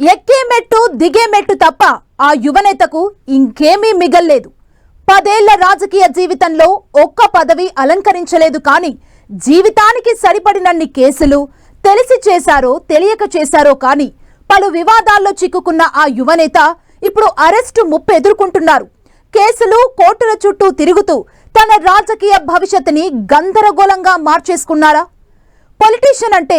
ఎక్కే మెట్టు దిగే మెట్టు తప్ప ఆ యువనేతకు ఇంకేమీ మిగల్లేదు. 10 ఏళ్ల రాజకీయ జీవితంలో ఒక్క పదవి అలంకరించలేదు. కానీ జీవితానికి సరిపడినన్ని కేసులు తెలిసి చేశారో తెలియక చేశారో కానీ పలు వివాదాల్లో చిక్కుకున్న ఆ యువనేత ఇప్పుడు అరెస్టు ముప్పు ఎదుర్కొంటున్నారు. కేసులు కోర్టుల చుట్టూ తిరుగుతూ తన రాజకీయ భవిష్యత్తుని గందరగోళంగా మార్చేసుకున్నారా? పొలిటీషియన్ అంటే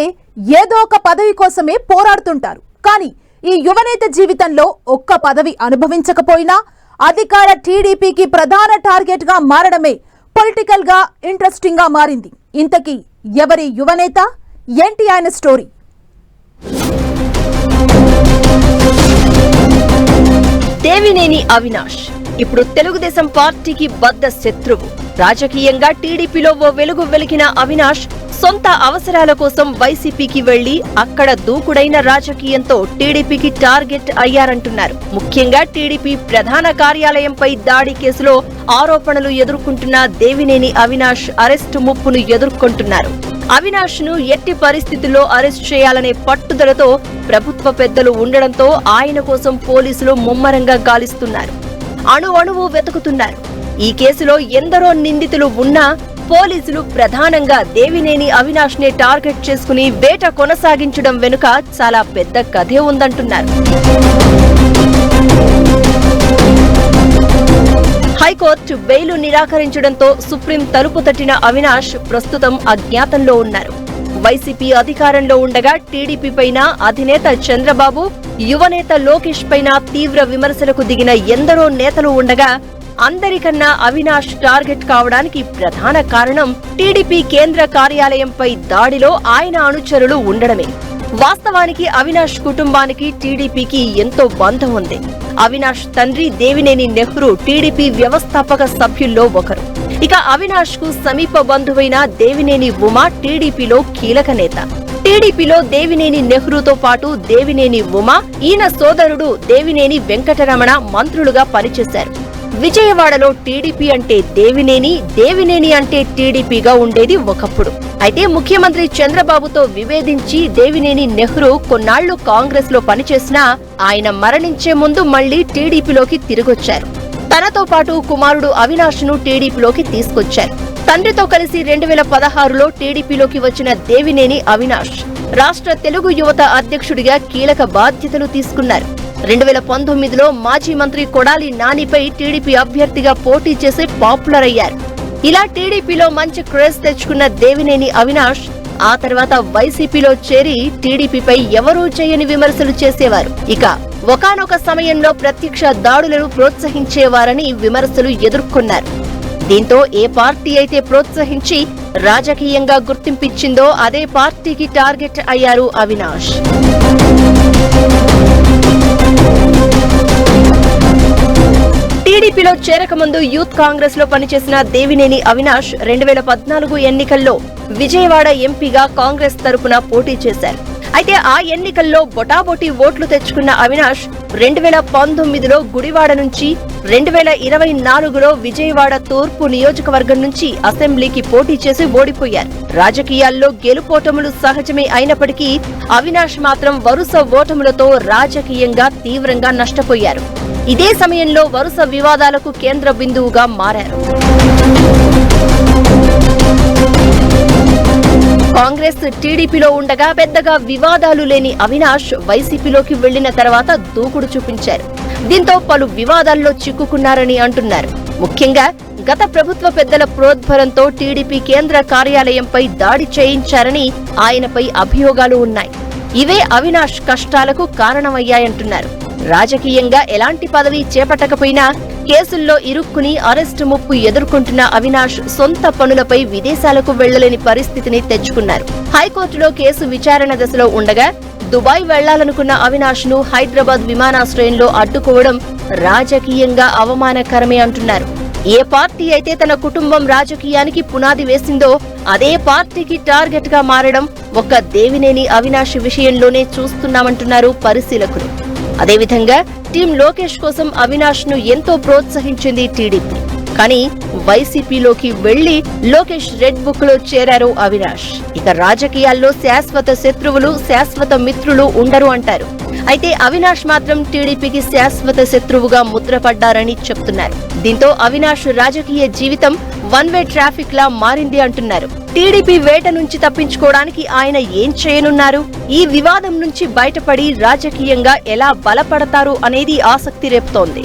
ఏదో ఒక పదవి కోసమే పోరాడుతుంటారు. కానీ ఈ యువనేత జీవితంలో ఒక్క పదవి అనుభవించకపోయినా అధికార టీడీపీకి ప్రధాన టార్గెట్ గా మారడమే పొలిటికల్ గా ఇంట్రెస్టింగ్ గా మారింది. ఇంతకీ ఎవరి యువనేత, ఏంటి ఆయన స్టోరీ? దేవినేని అవినాష్ ఇప్పుడు తెలుగుదేశం పార్టీకి బద్ద శత్రువు. రాజకీయంగా టీడీపీలో ఓ వెలుగు వెలిగిన అవినాష్ సొంత అవసరాల కోసం వైసీపీకి వెళ్లి అక్కడ దూకుడైన రాజకీయంతో టీడీపీకి టార్గెట్ అయ్యారంటున్నారు. ముఖ్యంగా టీడీపీ ప్రధాన కార్యాలయంపై దాడి కేసులో ఆరోపణలు ఎదుర్కొంటున్న దేవినేని అవినాష్ అరెస్టు ముప్పును ఎదుర్కొంటున్నారు. అవినాష్ ను ఎట్టి పరిస్థితుల్లో అరెస్ట్ చేయాలనే పట్టుదలతో ప్రభుత్వ పెద్దలు ఉండడంతో ఆయన కోసం పోలీసులు ముమ్మరంగా గాలిస్తున్నారు. అణువణువు వెతుకుతున్నారు. ఈ కేసులో ఎందరో నిందితులు ఉన్నా పోలీసులు ప్రధానంగా దేవినేని అవినాష్ నే టార్గెట్ చేసుకుని వేట కొనసాగించడం వెనుక చాలా పెద్ద కథే ఉందంటున్నారు. హైకోర్టు బెయిలు నిరాకరించడంతో సుప్రీం తలుపు తట్టిన అవినాష్ ప్రస్తుతం అజ్ఞాతంలో ఉన్నారు. వైసీపీ అధికారంలో ఉండగా టీడీపీ పైన అధినేత చంద్రబాబు, యువనేత లోకేష్ పైన తీవ్ర విమర్శలకు దిగిన ఎందరో నేతలు ఉండగా అందరికన్నా అవినాష్ టార్గెట్ కావడానికి ప్రధాన కారణం టీడీపీ కేంద్ర కార్యాలయంపై దాడిలో ఆయన అనుచరులు ఉండడమే. వాస్తవానికి అవినాష్ కుటుంబానికి టీడీపీకి ఎంతో బంధం ఉంది. అవినాష్ తండ్రి దేవినేని నెహ్రూ టీడీపీ వ్యవస్థాపక సభ్యుల్లో ఒకరు. ఇక అవినాష్ కు సమీప బంధువైన దేవినేని ఉమా టీడీపీలో కీలక నేత. టీడీపీలో దేవినేని నెహ్రూతో పాటు దేవినేని ఉమా, ఈయన సోదరుడు దేవినేని వెంకటరమణ మంత్రులుగా పనిచేశారు. విజయవాడలో టీడీపీ అంటే దేవినేని, దేవినేని అంటే టీడీపీగా ఉండేది ఒకప్పుడు. అయితే ముఖ్యమంత్రి చంద్రబాబుతో విభేదించి దేవినేని నెహ్రూ కొన్నాళ్లు కాంగ్రెస్ లో పనిచేసినా ఆయన మరణించే ముందు మళ్లీ టీడీపీలోకి తిరిగొచ్చారు. తనతో పాటు కుమారుడు అవినాష్ ను టీడీపీలోకి తీసుకొచ్చారు. తండ్రితో కలిసి 2016లో టీడీపీలోకి వచ్చిన దేవినేని అవినాష్ రాష్ట్ర తెలుగు యువత అధ్యక్షుడిగా కీలక బాధ్యతలు తీసుకున్నారు. 2019లో మాజీ మంత్రి కొడాలి నానిపై టీడీపీ అభ్యర్థిగా పోటీ చేసి పాపులర్ అయ్యారు. ఇలా టీడీపీలో మంచి క్రేజ్ తెచ్చుకున్న దేవినేని అవినాష్ ఆ తర్వాత వైసీపీలో చేరి టీడీపీపై ఎవరూ చేయని విమర్శలు చేసేవారు. ఇక ఒకానొక సమయంలో ప్రత్యక్ష దాడులను ప్రోత్సహించేవారని విమర్శలు ఎదుర్కొన్నారు. దీంతో ఏ పార్టీ అయితే ప్రోత్సహించి రాజకీయంగా గుర్తింపిచ్చిందో అదే పార్టీకి టార్గెట్ అయ్యారు అవినాష్. టీడీపీలో చేరకముందు యూత్ కాంగ్రెస్ లో పనిచేసిన దేవినేని అవినాష్ 2014 ఎన్నికల్లో విజయవాడ ఎంపీగా కాంగ్రెస్ తరపున పోటీ చేశారు. అయితే ఆ ఎన్నికల్లో బొటాబొటి ఓట్లు తెచ్చుకున్న అవినాష్ 2019లో గుడివాడ నుంచి, 2024లో విజయవాడ తూర్పు నియోజకవర్గం నుంచి అసెంబ్లీకి పోటీ చేసి ఓడిపోయారు. రాజకీయాల్లో గెలుపోటములు సహజమే అయినప్పటికీ అవినాష్ మాత్రం వరుస ఓటములతో రాజకీయంగా తీవ్రంగా నష్టపోయారు. ఇదే సమయంలో వరుస వివాదాలకు కేంద్ర బిందువుగా మారారు. కాంగ్రెస్ టీడీపీలో ఉండగా పెద్దగా వివాదాలు లేని అవినాష్ వైసీపీలోకి వెళ్లిన తర్వాత దూకుడు చూపించారు. దీంతో పలు వివాదాల్లో చిక్కుకున్నారని అంటున్నారు. ముఖ్యంగా గత ప్రభుత్వ పెద్దల ప్రోద్బలంతో టీడీపీ కేంద్ర కార్యాలయంపై దాడి చేయించారని ఆయనపై అభియోగాలు ఉన్నాయి. ఇవే అవినాష్ కష్టాలకు కారణమయ్యాయంటున్నారు. రాజకీయంగా ఎలాంటి పదవి చేపట్టకపోయినా కేసుల్లో ఇరుక్కుని అరెస్టు ముప్పు ఎదుర్కొంటున్న అవినాష్ సొంత పనులపై విదేశాలకు వెళ్లలేని పరిస్థితిని తెచ్చుకున్నారు. హైకోర్టులో కేసు విచారణ దశలో ఉండగా దుబాయ్ వెళ్లాలనుకున్న అవినాష్ ను హైదరాబాద్ విమానాశ్రయంలో అడ్డుకోవడం రాజకీయంగా అవమానకరమే అంటున్నారు. ఏ పార్టీ అయితే తన కుటుంబం రాజకీయానికి పునాది వేసిందో అదే పార్టీకి టార్గెట్ గా మారడం ఒక్క దేవినేని అవినాష్ విషయంలోనే చూస్తున్నామంటున్నారు పరిశీలకులు. అదేవిధంగా టీం లోకేష్ కోసం అవినాష్ ను ఎంతో ప్రోత్సహించింది టీడీపీ. కానీ వైసీపీలోకి వెళ్లి లోకేష్ రెడ్ బుక్ లో చేరారు అవినాష్. ఇక రాజకీయాల్లో శాశ్వత శత్రువులు, శాశ్వత మిత్రులు ఉండరు అంటారు. అయితే అవినాష్ మాత్రం టీడీపీకి శాశ్వత శత్రువుగా ముద్రపడ్డారని చెప్తున్నారు. దీంతో అవినాష్ రాజకీయ జీవితం వన్ వే ట్రాఫిక్ లా మారింది అంటున్నారు. టీడీపీ వేట నుంచి తప్పించుకోవడానికి ఆయన ఏం చేయనున్నారు? ఈ వివాదం నుంచి బయటపడి రాజకీయంగా ఎలా బలపడతారు అనేది ఆసక్తి రేపుతోంది.